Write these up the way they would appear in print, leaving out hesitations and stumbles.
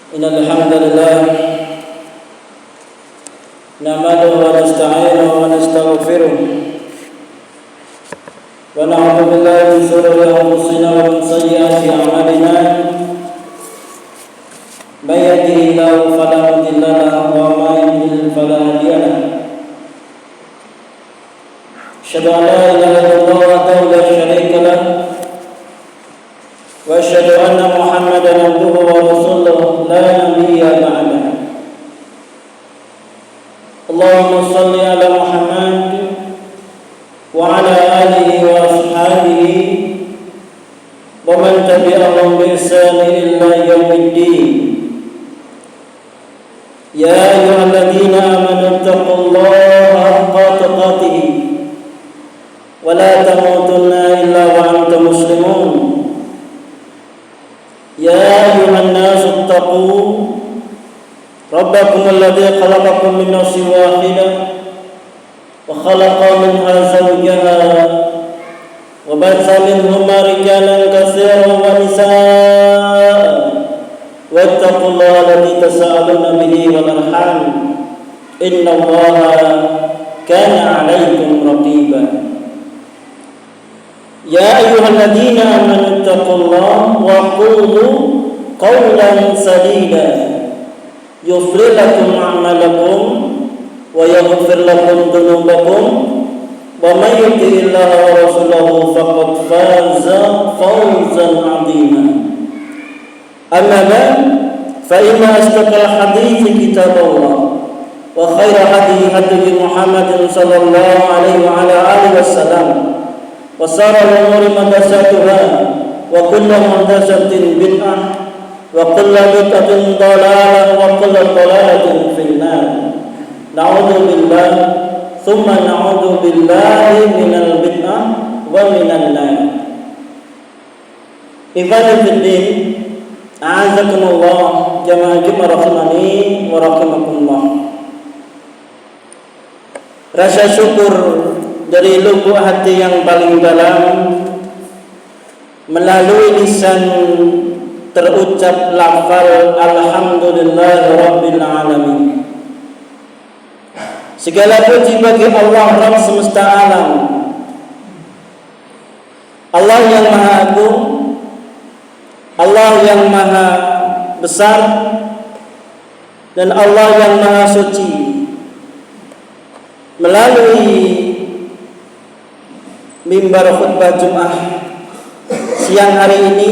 Innal hamdalillah nahmaduhu wa nasta'inuhu wa nastaghfiruh wa na'udzu billahi min shururi anfusina wa min sayyiati a'malina may yahdihillahu fala mudilla lahu wa may yudlil fala hadiya lahu asyhadu an la ilaha illallah wahdahu la syarika lahu wa asyhadu anna Muhammadan abduhu wa rasuluhu la nabiyya ba'dahu. Allahumma shalli ala Muhammad wa ala alihi wa ashabihi wa man tabi'ahum bi ihsan ila yaumiddin. Ya ayyuhalladzina amanu taqullaha haqqa tuqatih wa la tamutunna illa wa antum muslimun. Ya ayuhan nasu attaqu rabbakum alladzi khalaqakum min nafsin wahidah wa khalaqa minha zawjaha wa batha minhuma rijalan katsiran wa nisaa wattaqullaha alladzi tasaaluna bihi wal arham innallaha kana 'alaykum raqiba. Ya ayyuhalladzina amanu taqullaha wa qulu qawlan sadida yuflih lakum a'malakum wa yaghfir lakum dhunubakum wa may yuti'illaha wa rasulahu faqad faza fawzan 'azima. Amma ba'd, fa inna asdaqal hadithi kitabullah wa khairal hadi Muhammadin sallallahu alaihi wa ala alihi wasallam wa syarrul umuri muhdatsatuha wa kullu muhdatsatin bid'ah wa kullu bid'atin dhalalah wa kullu dhalalatin finnar. Na'udzu billahi tsumma na'udzu billahi minal bid'ah wa minan nar. Ikhwani fid din, a'azakumullah jamaah rahimani wa rahimakumullah. Rasa syukur dari lubuk hati yang paling dalam melalui lisan terucap lafal alhamdulillahirabbil alamin. Segala puji bagi Allah Rabb semesta alam, Allah yang maha agung, Allah yang maha besar, dan Allah yang maha suci. Melalui mimbar khutbah Jumat siang hari ini,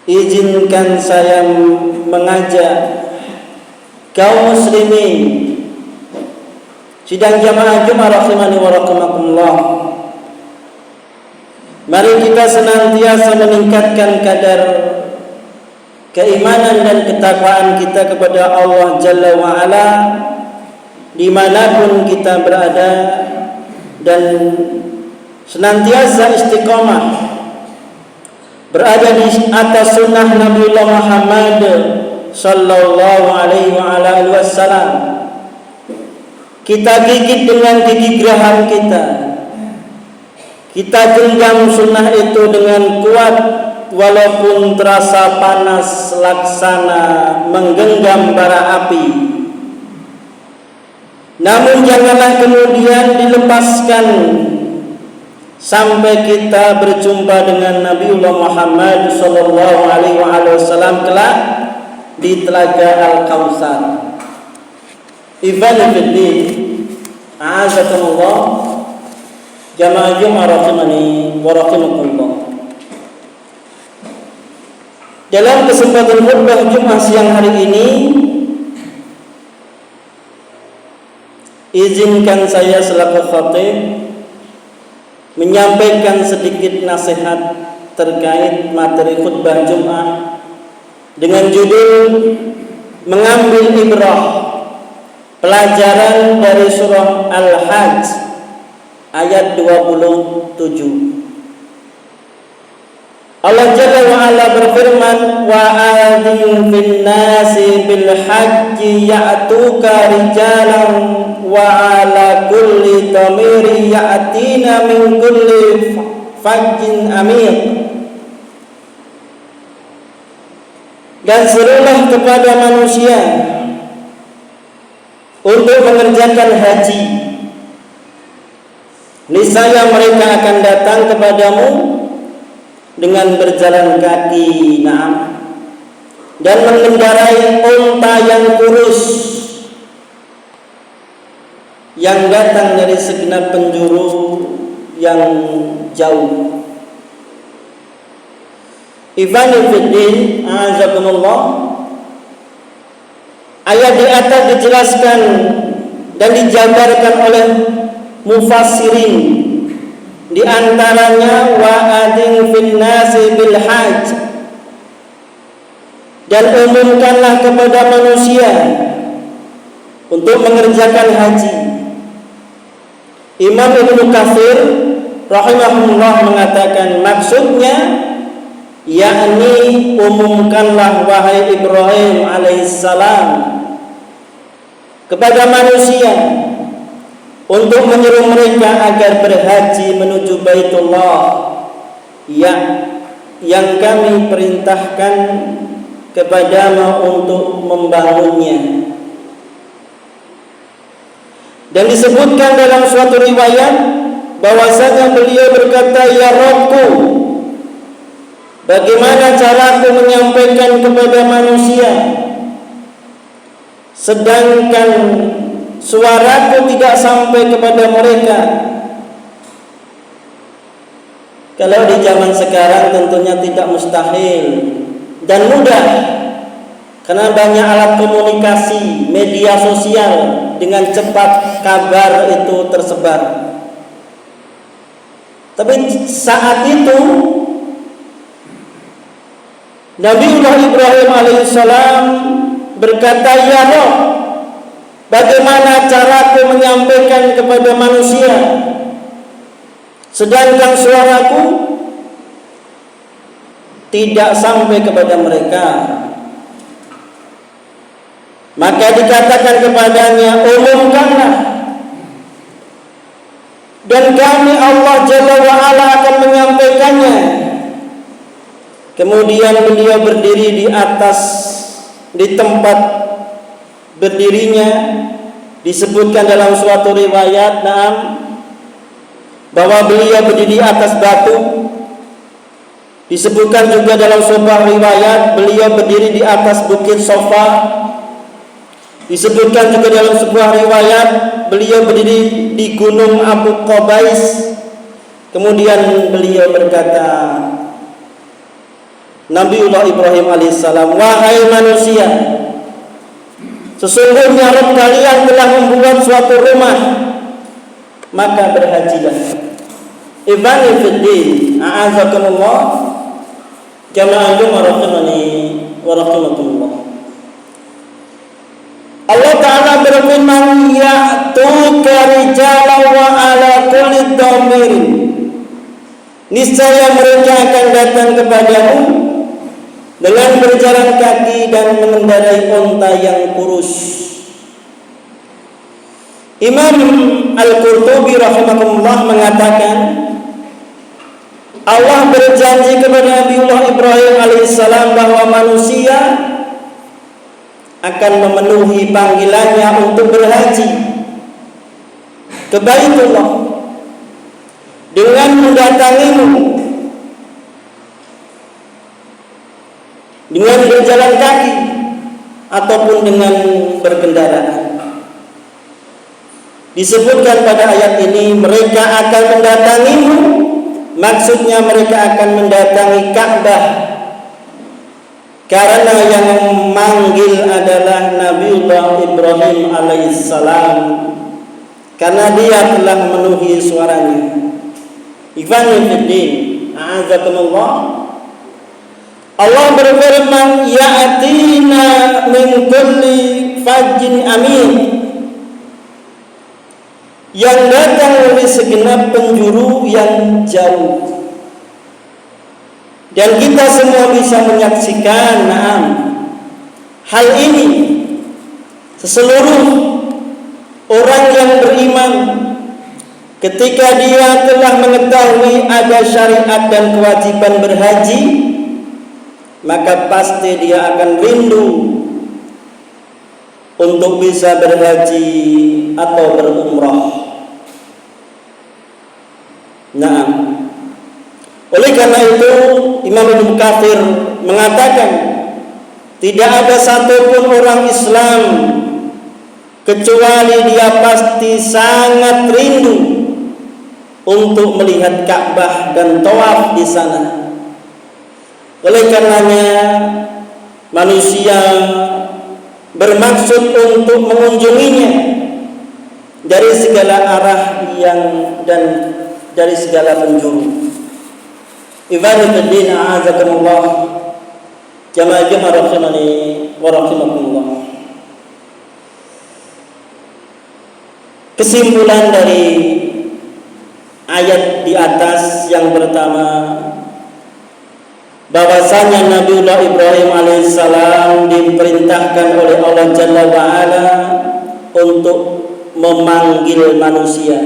izinkan saya mengajak kaum muslimin sidang jamaah Jumat rahimani wa rahimakumullah. Mari kita senantiasa meningkatkan kadar keimanan dan ketakwaan kita kepada Allah Jalla wa Ala dimanapun kita berada, dan senantiasa istiqomah berada di atas sunnah Nabiullah Muhammad sallallahu alaihi wa ala alihi wasallam. Kita gigit dengan gigi geraham kita, kita genggam sunnah itu dengan kuat walaupun terasa panas laksana menggenggam bara api. Namun janganlah kemudian dilepaskan sampai kita berjumpa dengan Nabiullah Muhammad sallallahu alaihi wasallam kelak di Telaga Al-Kautsar. Ikhwani fillah, a'azakumullah jamaah Jumat rahimani wa rahimakumullah. Dalam kesempatan khutbah Jumat siang hari ini, izinkan saya selaku khatib menyampaikan sedikit nasihat terkait materi khutbah Jumat dengan judul mengambil ibrah, pelajaran dari surah Al-Hajj ayat 27. Allah Jalla wa Ala berfirman, wa adzin fin nasi bil hajji ya'tuka rijalan wa ala kulli dhamiri ya'tina min kulli fajjin amiq. dan serulah kepada manusia untuk mengerjakan haji. Niscaya mereka akan datang kepadamu dengan berjalan kaki, dan mengendarai unta yang kurus yang datang dari segenap penjuru yang jauh. Ikhwani fiddin, a'azakumullah. Ayat di atas dijelaskan dan dijabarkan oleh mufassirin, di antaranya wa'adin fin nasi bil hajj, dan umumkanlah kepada manusia untuk mengerjakan haji. Imam Ibnu Katsir rahimahullah mengatakan maksudnya yakni umumkanlah wahai Ibrahim alaihissalam kepada manusia untuk menyeru mereka agar berhaji menuju Baitullah yang kami perintahkan kepadamu untuk membangunnya. Dan disebutkan dalam suatu riwayat bahwasanya beliau berkata, ya Rabbku, bagaimana caraku menyampaikan kepada manusia sedangkan suaraku tidak sampai kepada mereka? Kalau di zaman sekarang tentunya tidak mustahil dan mudah, karena banyak alat komunikasi, media sosial, dengan cepat kabar itu tersebar. Tapi saat itu Nabiullah Ibrahim alaihissalam berkata, ya Rabb, bagaimana caraku menyampaikan kepada manusia sedangkan suaraku tidak sampai kepada mereka? Maka dikatakan kepadanya, umumkanlah, dan kami Allah Jalla wa'ala akan menyampaikannya. Kemudian beliau berdiri di tempat berdirinya. Disebutkan dalam suatu riwayat bahwa beliau berdiri di atas batu. Disebutkan juga dalam sebuah riwayat beliau berdiri di atas bukit Sofa. Disebutkan juga dalam sebuah riwayat beliau berdiri di gunung Abu Qubais. Kemudian beliau berkata, Nabiullah Ibrahim alaihissalam, wahai manusia, sesungguhnya Rabb kalian telah membuat suatu rumah, maka berhajilah. Ibani fiddin, a'azakumullah, jamaah Jumat rahimani wa rahimakumullah. Allah Ta'ala berfirman, ya'tuka rijalan wa ala kulli dhamirin, niscaya mereka akan datang kepadamu dengan berjalan kaki dan mengendarai unta yang kurus. Imam Al-Qurtubi rahimahullah mengatakan, Allah berjanji kepada Nabiullah Ibrahim alaihissalam bahwa manusia akan memenuhi panggilannya untuk berhaji ke Baitullah dengan mendatangimu, dengan berjalan kaki ataupun dengan berkendaraan. Disebutkan pada ayat ini mereka akan mendatangimu, maksudnya mereka akan mendatangi Ka'bah, karena yang memanggil adalah Nabiullah Ibrahim alaihissalam, karena dia telah memenuhi suaranya. Ikhwani fiddin, a'azakumullah. Allah berfirman, ya'tina min kulli fajjin amin, yang datang dari segenap penjuru yang jauh. Dan kita semua bisa menyaksikan hal ini. Seluruh orang yang beriman, ketika dia telah mengetahui ada syariat dan kewajiban berhaji, maka pasti dia akan rindu untuk bisa berhaji atau berumrah. Nah, oleh karena itu Imam Ibnu Katsir mengatakan tidak ada satupun orang Islam kecuali dia pasti sangat rindu untuk melihat Ka'bah dan tawaf di sana. Oleh karenanya manusia bermaksud untuk mengunjunginya dari segala arah dan dari segala penjuru. Ibadatul a'azakumullah, jamaah rahimani wa rahimakumullah. Kesimpulan dari ayat di atas yang pertama, bahwasanya Nabiullah Ibrahim alaihissalam diperintahkan oleh Allah Jalla wa'ala untuk memanggil manusia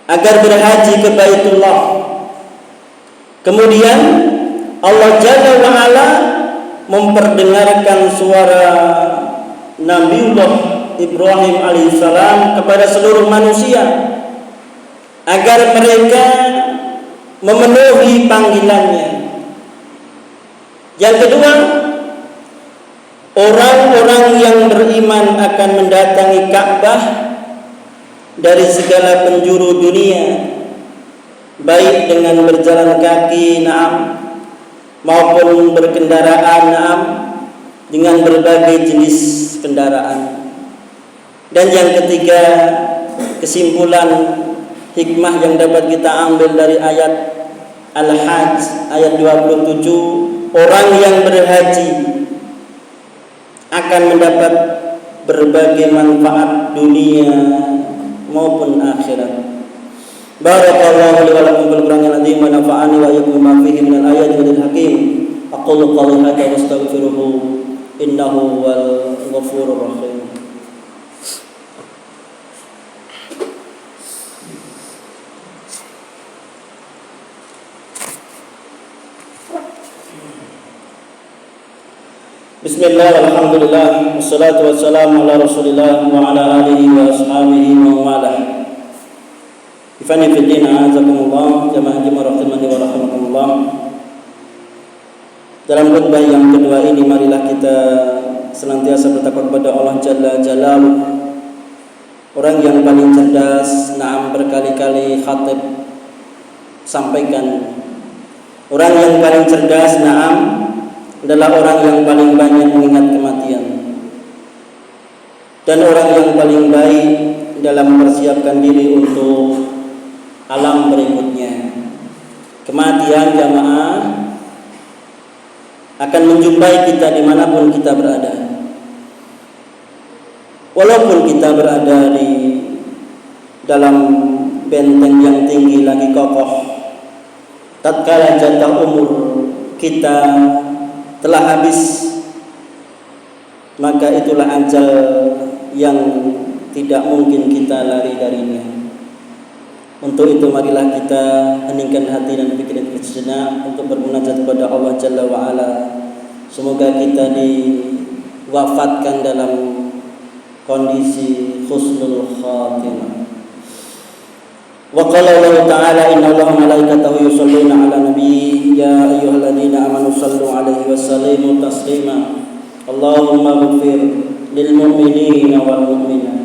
agar berhaji ke Baitullah. Kemudian Allah Jalla wa'ala memperdengarkan suara Nabiullah Ibrahim alaihissalam kepada seluruh manusia agar mereka memenuhi panggilannya. Yang kedua, orang-orang yang beriman akan mendatangi Ka'bah dari segala penjuru dunia, baik dengan berjalan kaki, na'am, maupun berkendaraan, na'am, dengan berbagai jenis kendaraan. Dan yang ketiga, kesimpulan hikmah yang dapat kita ambil dari ayat Al-Hajj ayat 27, orang yang berhaji akan mendapat berbagai manfaat dunia maupun akhirat. Barakallahu li wa lakum bil Qur'anil azim wa nafa'ani wa iyyakum bima fihi minal ayati wal hakim. Aqulu qawli hadza wa astaghfiruhu innahu wal ghafurur rahim. Bismillah, alhamdulillah, wassalatu wassalamu ala rasulillah wa ala alihi wa ashabihi wa mawalah. Ifani fiddin a'azakumullah, jamaah rahimani wa rahimakumullah. Dalam khutbah yang kedua ini, marilah kita senantiasa bertakwa kepada Allah Jalla Jalaluh. Orang yang paling cerdas, na'am, berkali-kali khatib sampaikan. Orang yang paling cerdas, na'am, adalah orang yang paling banyak mengingat kematian, dan orang yang paling baik dalam mempersiapkan diri untuk alam berikutnya. Kematian, jamaah, akan menjumpai kita dimanapun kita berada. Walaupun kita berada di dalam benteng yang tinggi lagi kokoh, tatkala jatah umur kita telah habis, maka itulah ajal yang tidak mungkin kita lari darinya. Untuk itu marilah kita heningkan hati dan pikiran kita sejenak untuk bermunajat kepada Allah Jalla wa'ala. Semoga kita diwafatkan dalam kondisi husnul khatimah. Wa qala Allah ta'ala inna Allaha malaikatahu yusholluna 'alan nabiy ya ayyuhalladzina amanu shallu 'alaihi wa sallimu taslima. Allahumma ighfir lil mu'minina wal mu'minat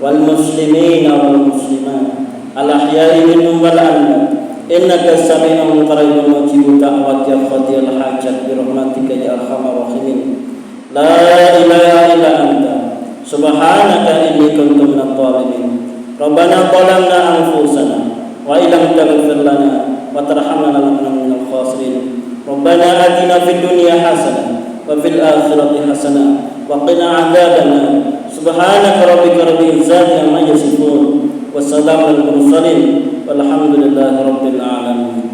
wal muslimina wal muslimat al ahya'i minhum wal amwat innaka sami'un qaribun mujibud da'wati ya qadiyal hajat bi rahmatika ya arhamar rahimin. La ilaha illa anta subhanaka inni kuntu minadh dhalimin. Rabbana zalamna anfusana wa illam taghfir lana wa tarhamna lanakunanna minal khasirin. Rabbana atina fid dunya hasanah wa fil akhirati hasanah wa qina adzabannar. Subhanaka rabbika rabbil izzati amma yasifun wa salamun alal mursalin walhamdulillahi rabbil alamin.